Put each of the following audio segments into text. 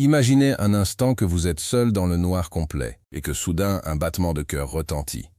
Imaginez un instant que vous êtes seul dans le noir complet et que soudain un battement de cœur retentit.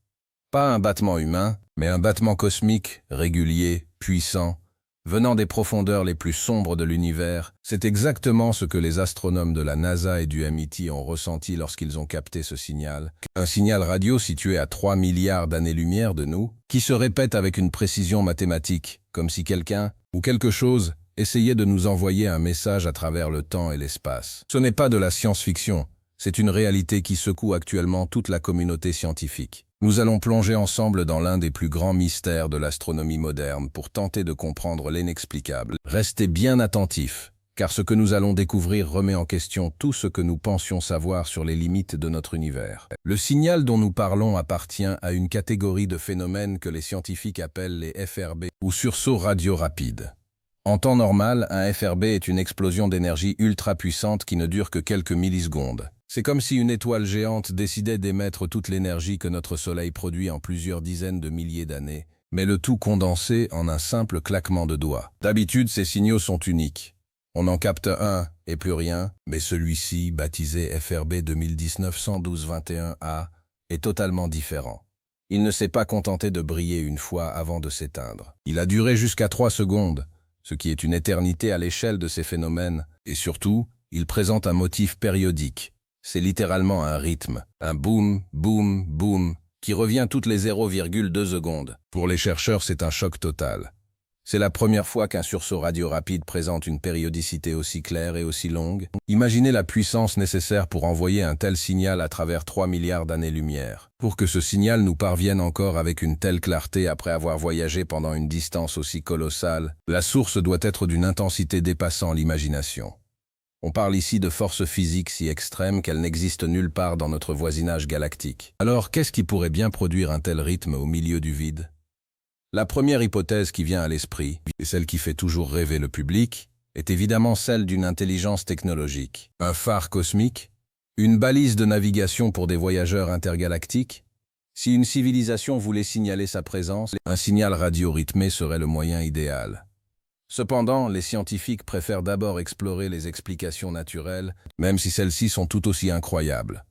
Pas un battement humain, mais un battement cosmique, régulier, puissant, venant des profondeurs les plus sombres de l'univers. C'est exactement ce que les astronomes de la NASA et du MIT ont ressenti lorsqu'ils ont capté ce signal. Un signal radio situé à 3 milliards d'années-lumière de nous, qui se répète avec une précision mathématique, comme si quelqu'un ou quelque chose essayait de nous envoyer un message à travers le temps et l'espace. Ce n'est pas de la science-fiction, c'est une réalité qui secoue actuellement toute la communauté scientifique. Nous allons plonger ensemble dans l'un des plus grands mystères de l'astronomie moderne pour tenter de comprendre l'inexplicable. Restez bien attentifs, car ce que nous allons découvrir remet en question tout ce que nous pensions savoir sur les limites de notre univers. Le signal dont nous parlons appartient à une catégorie de phénomènes que les scientifiques appellent les FRB, ou sursauts radio rapides. En temps normal, un FRB est une explosion d'énergie ultra puissante qui ne dure que quelques millisecondes. C'est comme si une étoile géante décidait d'émettre toute l'énergie que notre Soleil produit en plusieurs dizaines de milliers d'années, mais le tout condensé en un simple claquement de doigts. D'habitude, ces signaux sont uniques. On en capte un et plus rien, mais celui-ci, baptisé FRB 2019-112-21A, est totalement différent. Il ne s'est pas contenté de briller une fois avant de s'éteindre. Il a duré jusqu'à 3 secondes, ce qui est une éternité à l'échelle de ces phénomènes, et surtout, il présente un motif périodique. C'est littéralement un rythme, un boum, boum, boum, qui revient toutes les 0,2 secondes. Pour les chercheurs, c'est un choc total. C'est la première fois qu'un sursaut radio rapide présente une périodicité aussi claire et aussi longue. Imaginez la puissance nécessaire pour envoyer un tel signal à travers 3 milliards d'années-lumière. Pour que ce signal nous parvienne encore avec une telle clarté après avoir voyagé pendant une distance aussi colossale, la source doit être d'une intensité dépassant l'imagination. On parle ici de forces physiques si extrêmes qu'elles n'existent nulle part dans notre voisinage galactique. Alors, qu'est-ce qui pourrait bien produire un tel rythme au milieu du vide? La première hypothèse qui vient à l'esprit, et celle qui fait toujours rêver le public, est évidemment celle d'une intelligence technologique. Un phare cosmique? Une balise de navigation pour des voyageurs intergalactiques? Si une civilisation voulait signaler sa présence, un signal radio rythmé serait le moyen idéal. Cependant, les scientifiques préfèrent d'abord explorer les explications naturelles, même si celles-ci sont tout aussi incroyables.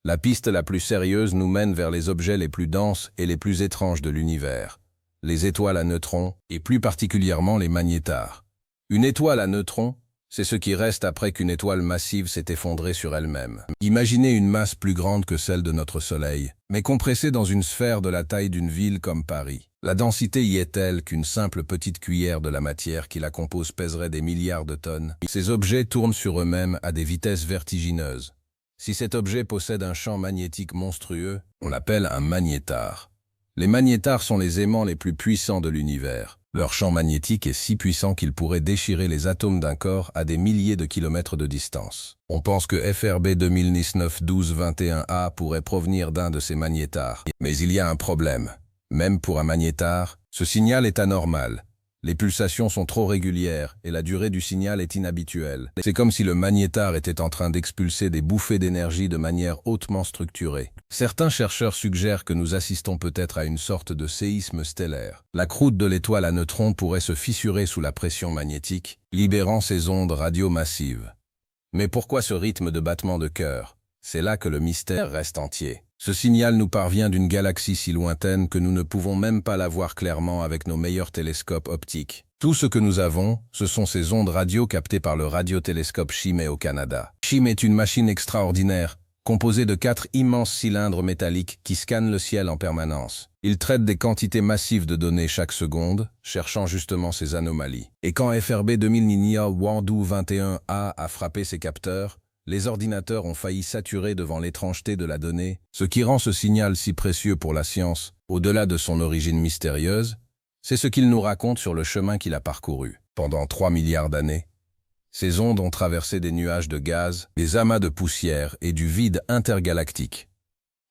La piste la plus sérieuse nous mène vers les objets les plus denses et les plus étranges de l'univers, les étoiles à neutrons et plus particulièrement les magnétars. Une étoile à neutrons, c'est ce qui reste après qu'une étoile massive s'est effondrée sur elle-même. Imaginez une masse plus grande que celle de notre Soleil, mais compressée dans une sphère de la taille d'une ville comme Paris. La densité y est telle qu'une simple petite cuillère de la matière qui la compose pèserait des milliards de tonnes. Ces objets tournent sur eux-mêmes à des vitesses vertigineuses. Si cet objet possède un champ magnétique monstrueux, on l'appelle un magnétar. Les magnétars sont les aimants les plus puissants de l'univers. Leur champ magnétique est si puissant qu'il pourrait déchirer les atomes d'un corps à des milliers de kilomètres de distance. On pense que FRB 2019-12-21A pourrait provenir d'un de ces magnétars. Mais il y a un problème. Même pour un magnétar, ce signal est anormal. Les pulsations sont trop régulières et la durée du signal est inhabituelle. C'est comme si le magnétar était en train d'expulser des bouffées d'énergie de manière hautement structurée. Certains chercheurs suggèrent que nous assistons peut-être à une sorte de séisme stellaire. La croûte de l'étoile à neutrons pourrait se fissurer sous la pression magnétique, libérant ces ondes radio massives. Mais pourquoi ce rythme de battement de cœur? C'est là que le mystère reste entier. Ce signal nous parvient d'une galaxie si lointaine que nous ne pouvons même pas la voir clairement avec nos meilleurs télescopes optiques. Tout ce que nous avons, ce sont ces ondes radio captées par le radiotélescope Chimay au Canada. Chimay est une machine extraordinaire, composée de 4 immenses cylindres métalliques qui scannent le ciel en permanence. Ils traitent des quantités massives de données chaque seconde, cherchant justement ces anomalies. Et quand FRB 2019-12-21A a frappé ses capteurs, les ordinateurs ont failli saturer devant l'étrangeté de la donnée, ce qui rend ce signal si précieux pour la science, au-delà de son origine mystérieuse, c'est ce qu'il nous raconte sur le chemin qu'il a parcouru. Pendant 3 milliards d'années, ces ondes ont traversé des nuages de gaz, des amas de poussière et du vide intergalactique.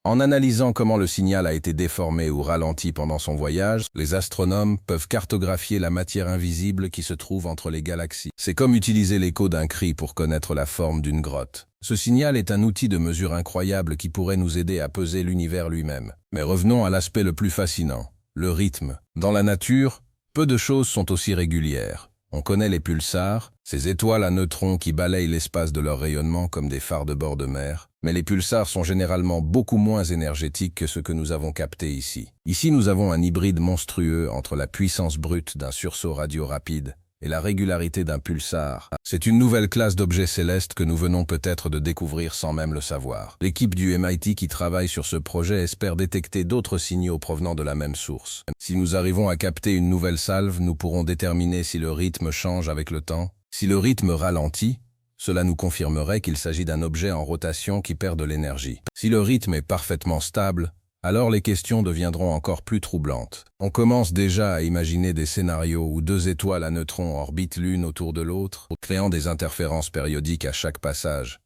En analysant comment le signal a été déformé ou ralenti pendant son voyage, les astronomes peuvent cartographier la matière invisible qui se trouve entre les galaxies. C'est comme utiliser l'écho d'un cri pour connaître la forme d'une grotte. Ce signal est un outil de mesure incroyable qui pourrait nous aider à peser l'univers lui-même. Mais revenons à l'aspect le plus fascinant, le rythme. Dans la nature, peu de choses sont aussi régulières. On connaît les pulsars, ces étoiles à neutrons qui balayent l'espace de leur rayonnement comme des phares de bord de mer, mais les pulsars sont généralement beaucoup moins énergétiques que ceux que nous avons captés ici. Ici, nous avons un hybride monstrueux entre la puissance brute d'un sursaut radio rapide et la régularité d'un pulsar. C'est une nouvelle classe d'objets célestes que nous venons peut-être de découvrir sans même le savoir. L'équipe du MIT qui travaille sur ce projet espère détecter d'autres signaux provenant de la même source. Si nous arrivons à capter une nouvelle salve, nous pourrons déterminer si le rythme change avec le temps. Si le rythme ralentit, cela nous confirmerait qu'il s'agit d'un objet en rotation qui perd de l'énergie. Si le rythme est parfaitement stable, alors les questions deviendront encore plus troublantes. On commence déjà à imaginer des scénarios où deux étoiles à neutrons orbitent l'une autour de l'autre, créant des interférences périodiques à chaque passage.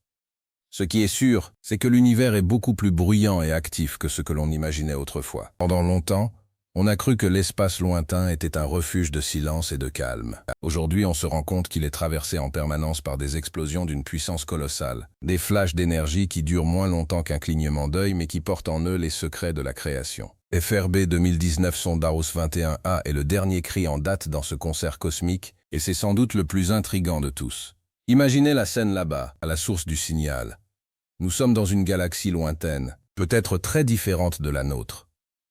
Ce qui est sûr, c'est que l'univers est beaucoup plus bruyant et actif que ce que l'on imaginait autrefois. Pendant longtemps, on a cru que l'espace lointain était un refuge de silence et de calme. Aujourd'hui, on se rend compte qu'il est traversé en permanence par des explosions d'une puissance colossale, des flashs d'énergie qui durent moins longtemps qu'un clignement d'œil mais qui portent en eux les secrets de la création. FRB 2019 Sondaros 21A est le dernier cri en date dans ce concert cosmique et c'est sans doute le plus intrigant de tous. Imaginez la scène là-bas, à la source du signal. Nous sommes dans une galaxie lointaine, peut-être très différente de la nôtre.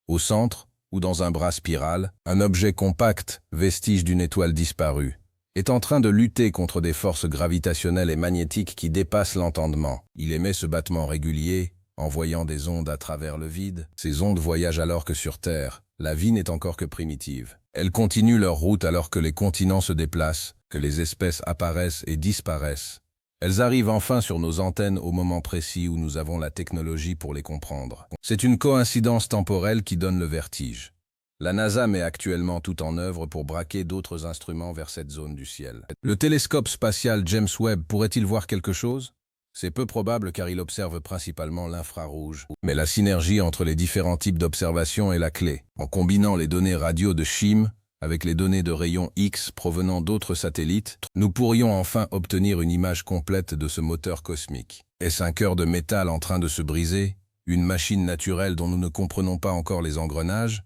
Au centre, ou dans un bras spiral, un objet compact, vestige d'une étoile disparue, est en train de lutter contre des forces gravitationnelles et magnétiques qui dépassent l'entendement. Il émet ce battement régulier, envoyant des ondes à travers le vide. Ces ondes voyagent alors que sur Terre, la vie n'est encore que primitive. Elles continuent leur route alors que les continents se déplacent, que les espèces apparaissent et disparaissent. Elles arrivent enfin sur nos antennes au moment précis où nous avons la technologie pour les comprendre. C'est une coïncidence temporelle qui donne le vertige. La NASA met actuellement tout en œuvre pour braquer d'autres instruments vers cette zone du ciel. Le télescope spatial James Webb pourrait-il voir quelque chose? C'est peu probable car il observe principalement l'infrarouge. Mais la synergie entre les différents types d'observation est la clé. En combinant les données radio de CHIM avec les données de rayons X provenant d'autres satellites, nous pourrions enfin obtenir une image complète de ce moteur cosmique. Est-ce un cœur de métal en train de se briser? Une machine naturelle dont nous ne comprenons pas encore les engrenages?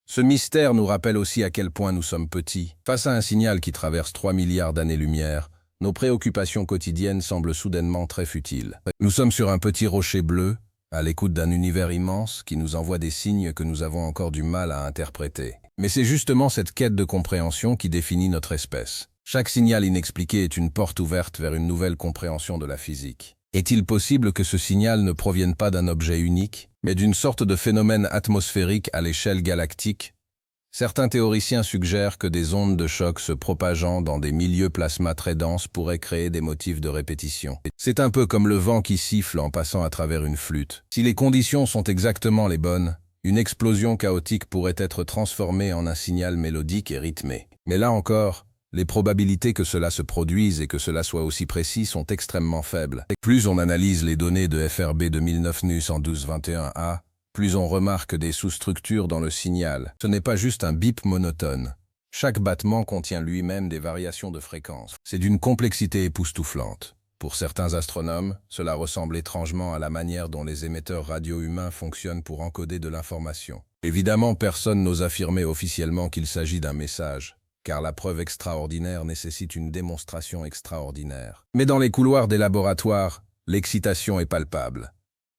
Ce mystère nous rappelle aussi à quel point nous sommes petits. Face à un signal qui traverse 3 milliards d'années-lumière, nos préoccupations quotidiennes semblent soudainement très futiles. Nous sommes sur un petit rocher bleu, à l'écoute d'un univers immense qui nous envoie des signes que nous avons encore du mal à interpréter. Mais c'est justement cette quête de compréhension qui définit notre espèce. Chaque signal inexpliqué est une porte ouverte vers une nouvelle compréhension de la physique. Est-il possible que ce signal ne provienne pas d'un objet unique, mais d'une sorte de phénomène atmosphérique à l'échelle galactique? Certains théoriciens suggèrent que des ondes de choc se propageant dans des milieux plasma très denses pourraient créer des motifs de répétition. C'est un peu comme le vent qui siffle en passant à travers une flûte. Si les conditions sont exactement les bonnes, une explosion chaotique pourrait être transformée en un signal mélodique et rythmé. Mais là encore, les probabilités que cela se produise et que cela soit aussi précis sont extrêmement faibles. Plus on analyse les données de FRB 2009 NUS en 1221A, plus on remarque des sous-structures dans le signal. Ce n'est pas juste un bip monotone. Chaque battement contient lui-même des variations de fréquence. C'est d'une complexité époustouflante. Pour certains astronomes, cela ressemble étrangement à la manière dont les émetteurs radio humains fonctionnent pour encoder de l'information. Évidemment, personne n'ose affirmer officiellement qu'il s'agit d'un message, car la preuve extraordinaire nécessite une démonstration extraordinaire. Mais dans les couloirs des laboratoires, l'excitation est palpable.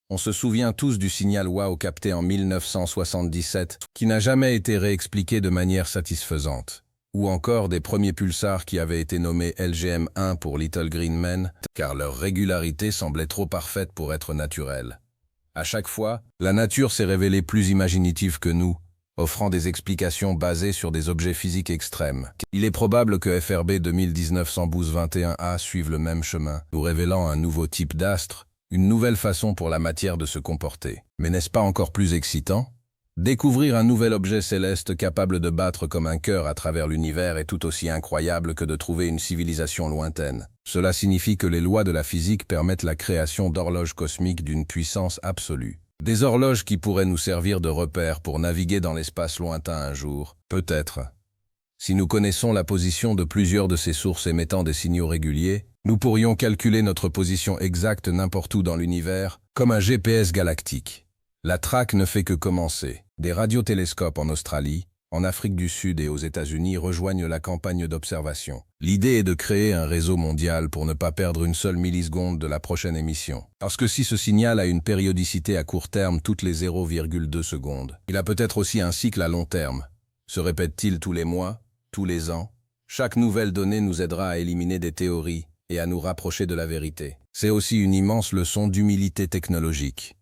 On se souvient tous du signal WOW capté en 1977, qui n'a jamais été réexpliqué de manière satisfaisante. Ou encore des premiers pulsars qui avaient été nommés LGM1 pour Little Green Men, car leur régularité semblait trop parfaite pour être naturelle. À chaque fois, la nature s'est révélée plus imaginative que nous, offrant des explications basées sur des objets physiques extrêmes. Il est probable que FRB 2019 11221A suive le même chemin, nous révélant un nouveau type d'astre, une nouvelle façon pour la matière de se comporter. Mais n'est-ce pas encore plus excitant? Découvrir un nouvel objet céleste capable de battre comme un cœur à travers l'univers est tout aussi incroyable que de trouver une civilisation lointaine. Cela signifie que les lois de la physique permettent la création d'horloges cosmiques d'une puissance absolue. Des horloges qui pourraient nous servir de repères pour naviguer dans l'espace lointain un jour, peut-être. Si nous connaissons la position de plusieurs de ces sources émettant des signaux réguliers, nous pourrions calculer notre position exacte n'importe où dans l'univers, comme un GPS galactique. La traque ne fait que commencer. Des radiotélescopes en Australie, en Afrique du Sud et aux États-Unis rejoignent la campagne d'observation. L'idée est de créer un réseau mondial pour ne pas perdre une seule milliseconde de la prochaine émission. Parce que si ce signal a une périodicité à court terme toutes les 0,2 secondes, il a peut-être aussi un cycle à long terme. Se répète-t-il tous les mois, tous les ans? Chaque nouvelle donnée nous aidera à éliminer des théories et à nous rapprocher de la vérité. C'est aussi une immense leçon d'humilité technologique.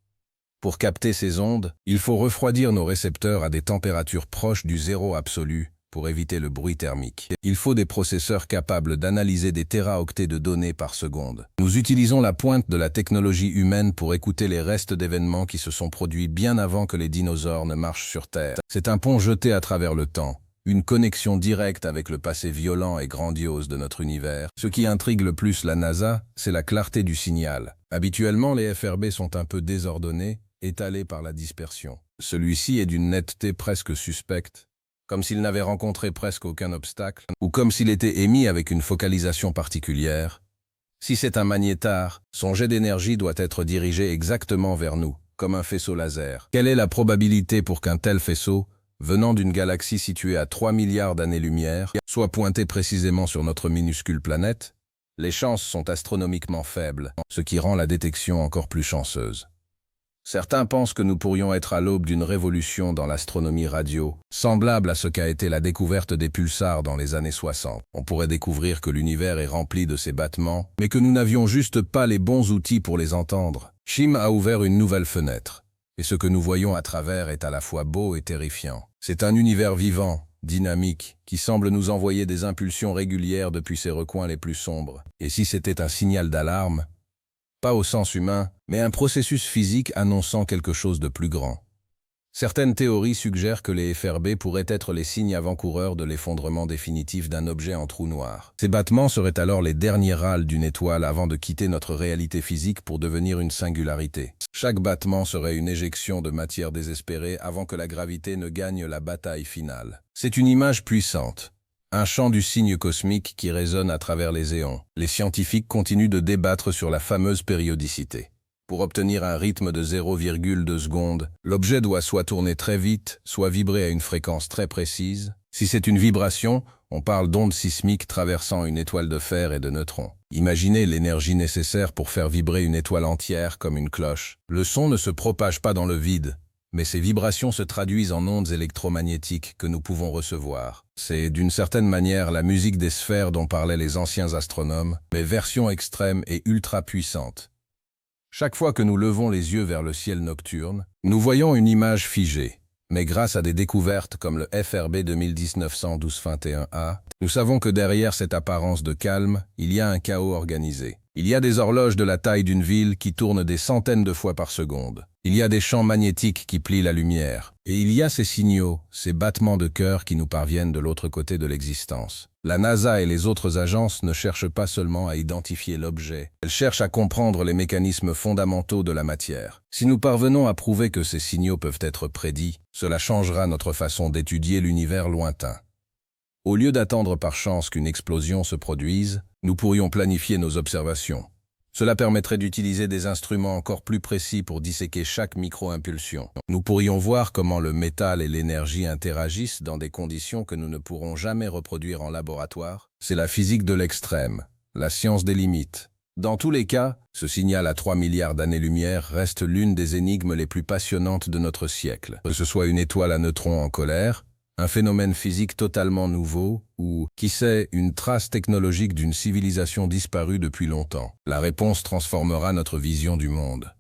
Pour capter ces ondes, il faut refroidir nos récepteurs à des températures proches du zéro absolu pour éviter le bruit thermique. Il faut des processeurs capables d'analyser des téraoctets de données par seconde. Nous utilisons la pointe de la technologie humaine pour écouter les restes d'événements qui se sont produits bien avant que les dinosaures ne marchent sur Terre. C'est un pont jeté à travers le temps, une connexion directe avec le passé violent et grandiose de notre univers. Ce qui intrigue le plus la NASA, c'est la clarté du signal. Habituellement, les FRB sont un peu désordonnés, étalé par la dispersion. Celui-ci est d'une netteté presque suspecte, comme s'il n'avait rencontré presque aucun obstacle, ou comme s'il était émis avec une focalisation particulière. Si c'est un magnétar, son jet d'énergie doit être dirigé exactement vers nous, comme un faisceau laser. Quelle est la probabilité pour qu'un tel faisceau, venant d'une galaxie située à 3 milliards d'années-lumière, soit pointé précisément sur notre minuscule planète? Les chances sont astronomiquement faibles, ce qui rend la détection encore plus chanceuse. Certains pensent que nous pourrions être à l'aube d'une révolution dans l'astronomie radio, semblable à ce qu'a été la découverte des pulsars dans les années 60. On pourrait découvrir que l'univers est rempli de ces battements, mais que nous n'avions juste pas les bons outils pour les entendre. Chim a ouvert une nouvelle fenêtre, et ce que nous voyons à travers est à la fois beau et terrifiant. C'est un univers vivant, dynamique, qui semble nous envoyer des impulsions régulières depuis ses recoins les plus sombres. Et si c'était un signal d'alarme, pas au sens humain, mais un processus physique annonçant quelque chose de plus grand. Certaines théories suggèrent que les FRB pourraient être les signes avant-coureurs de l'effondrement définitif d'un objet en trou noir. Ces battements seraient alors les derniers râles d'une étoile avant de quitter notre réalité physique pour devenir une singularité. Chaque battement serait une éjection de matière désespérée avant que la gravité ne gagne la bataille finale. C'est une image puissante. Un chant du signe cosmique qui résonne à travers les éons. Les scientifiques continuent de débattre sur la fameuse périodicité. Pour obtenir un rythme de 0,2 secondes, l'objet doit soit tourner très vite, soit vibrer à une fréquence très précise. Si c'est une vibration, on parle d'ondes sismiques traversant une étoile de fer et de neutrons. Imaginez l'énergie nécessaire pour faire vibrer une étoile entière comme une cloche. Le son ne se propage pas dans le vide, mais ces vibrations se traduisent en ondes électromagnétiques que nous pouvons recevoir. C'est d'une certaine manière la musique des sphères dont parlaient les anciens astronomes, mais version extrême et ultra puissante. Chaque fois que nous levons les yeux vers le ciel nocturne, nous voyons une image figée. Mais grâce à des découvertes comme le FRB 2019-11221A, nous savons que derrière cette apparence de calme, il y a un chaos organisé. Il y a des horloges de la taille d'une ville qui tournent des centaines de fois par seconde. Il y a des champs magnétiques qui plient la lumière. Et il y a ces signaux, ces battements de cœur qui nous parviennent de l'autre côté de l'existence. La NASA et les autres agences ne cherchent pas seulement à identifier l'objet, elles cherchent à comprendre les mécanismes fondamentaux de la matière. Si nous parvenons à prouver que ces signaux peuvent être prédits, cela changera notre façon d'étudier l'univers lointain. Au lieu d'attendre par chance qu'une explosion se produise, nous pourrions planifier nos observations. Cela permettrait d'utiliser des instruments encore plus précis pour disséquer chaque micro-impulsion. Nous pourrions voir comment le métal et l'énergie interagissent dans des conditions que nous ne pourrons jamais reproduire en laboratoire. C'est la physique de l'extrême, la science des limites. Dans tous les cas, ce signal à 3 milliards d'années-lumière reste l'une des énigmes les plus passionnantes de notre siècle. Que ce soit une étoile à neutrons en colère, un phénomène physique totalement nouveau, ou, qui sait, une trace technologique d'une civilisation disparue depuis longtemps. La réponse transformera notre vision du monde.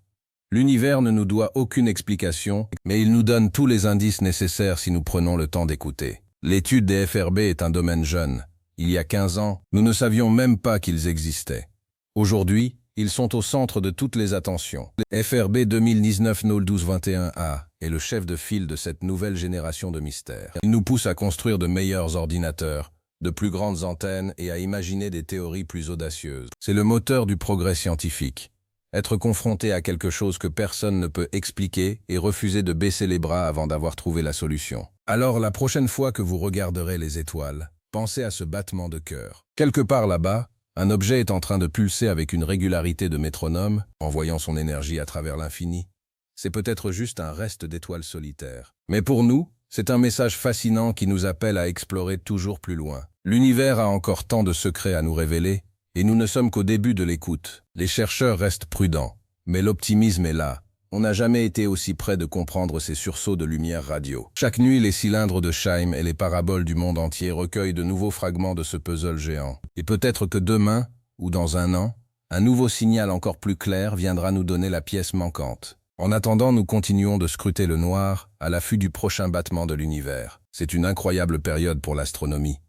L'univers ne nous doit aucune explication, mais il nous donne tous les indices nécessaires si nous prenons le temps d'écouter. L'étude des FRB est un domaine jeune. Il y a 15 ans, nous ne savions même pas qu'ils existaient. Aujourd'hui, ils sont au centre de toutes les attentions. FRB 2019-01221A est le chef de file de cette nouvelle génération de mystères. Il nous pousse à construire de meilleurs ordinateurs, de plus grandes antennes et à imaginer des théories plus audacieuses. C'est le moteur du progrès scientifique. Être confronté à quelque chose que personne ne peut expliquer et refuser de baisser les bras avant d'avoir trouvé la solution. Alors la prochaine fois que vous regarderez les étoiles, pensez à ce battement de cœur. Quelque part là-bas, un objet est en train de pulser avec une régularité de métronome, envoyant son énergie à travers l'infini. C'est peut-être juste un reste d'étoiles solitaires. Mais pour nous, C'est un message fascinant qui nous appelle à explorer toujours plus loin. L'univers a encore tant de secrets à nous révéler, et nous ne sommes qu'au début de l'écoute. Les chercheurs restent prudents, mais l'optimisme est là. On n'a jamais été aussi près de comprendre ces sursauts de lumière radio. Chaque nuit, les cylindres de Scheim et les paraboles du monde entier recueillent de nouveaux fragments de ce puzzle géant. Et peut-être que demain, ou dans un an, un nouveau signal encore plus clair viendra nous donner la pièce manquante. En attendant, nous continuons de scruter le noir, à l'affût du prochain battement de l'univers. C'est une incroyable période pour l'astronomie.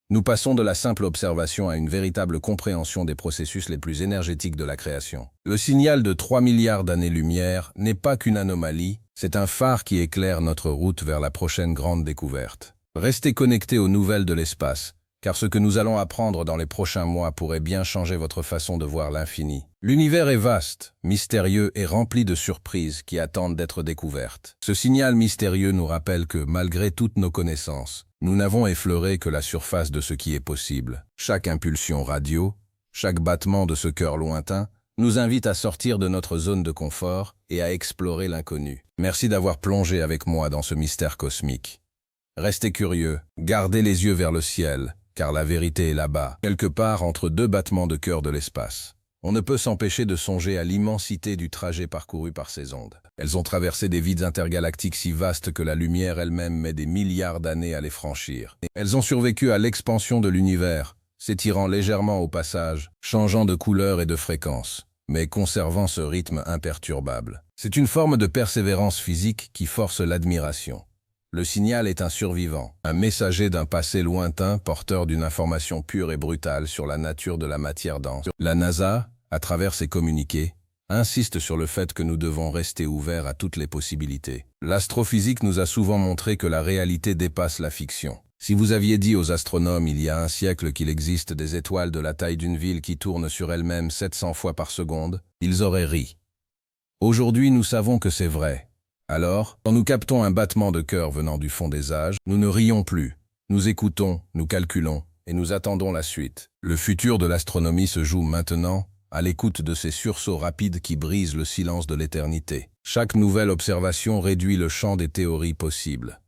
Nous passons de la simple observation à une véritable compréhension des processus les plus énergétiques de la création. Le signal de 3 milliards d'années-lumière n'est pas qu'une anomalie, c'est un phare qui éclaire notre route vers la prochaine grande découverte. Restez connectés aux nouvelles de l'espace, car ce que nous allons apprendre dans les prochains mois pourrait bien changer votre façon de voir l'infini. L'univers est vaste, mystérieux et rempli de surprises qui attendent d'être découvertes. Ce signal mystérieux nous rappelle que, malgré toutes nos connaissances, nous n'avons effleuré que la surface de ce qui est possible. Chaque impulsion radio, chaque battement de ce cœur lointain, nous invite à sortir de notre zone de confort et à explorer l'inconnu. Merci d'avoir plongé avec moi dans ce mystère cosmique. Restez curieux, gardez les yeux vers le ciel, car la vérité est là-bas, quelque part entre deux battements de cœur de l'espace. On ne peut s'empêcher de songer à l'immensité du trajet parcouru par ces ondes. Elles ont traversé des vides intergalactiques si vastes que la lumière elle-même met des milliards d'années à les franchir. Elles ont survécu à l'expansion de l'univers, s'étirant légèrement au passage, changeant de couleur et de fréquence, mais conservant ce rythme imperturbable. C'est une forme de persévérance physique qui force l'admiration. Le signal est un survivant, un messager d'un passé lointain porteur d'une information pure et brutale sur la nature de la matière dense. La NASA, à travers ses communiqués, insiste sur le fait que nous devons rester ouverts à toutes les possibilités. L'astrophysique nous a souvent montré que la réalité dépasse la fiction. Si vous aviez dit aux astronomes il y a un siècle qu'il existe des étoiles de la taille d'une ville qui tournent sur elles-mêmes 700 fois par seconde, ils auraient ri. Aujourd'hui, nous savons que c'est vrai. Alors, quand nous captons un battement de cœur venant du fond des âges, nous ne rions plus. Nous écoutons, nous calculons, et nous attendons la suite. Le futur de l'astronomie se joue maintenant, à l'écoute de ces sursauts rapides qui brisent le silence de l'éternité. Chaque nouvelle observation réduit le champ des théories possibles.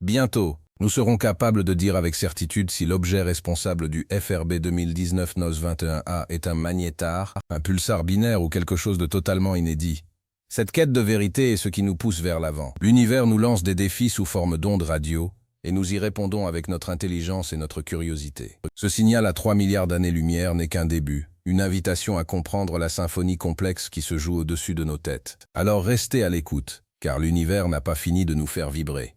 Bientôt, nous serons capables de dire avec certitude si l'objet responsable du FRB 2019 NOS 21A est un magnétar, un pulsar binaire ou quelque chose de totalement inédit. Cette quête de vérité est ce qui nous pousse vers l'avant. L'univers nous lance des défis sous forme d'ondes radio, et nous y répondons avec notre intelligence et notre curiosité. Ce signal à 3 milliards d'années-lumière n'est qu'un début, une invitation à comprendre la symphonie complexe qui se joue au-dessus de nos têtes. Alors restez à l'écoute, car l'univers n'a pas fini de nous faire vibrer.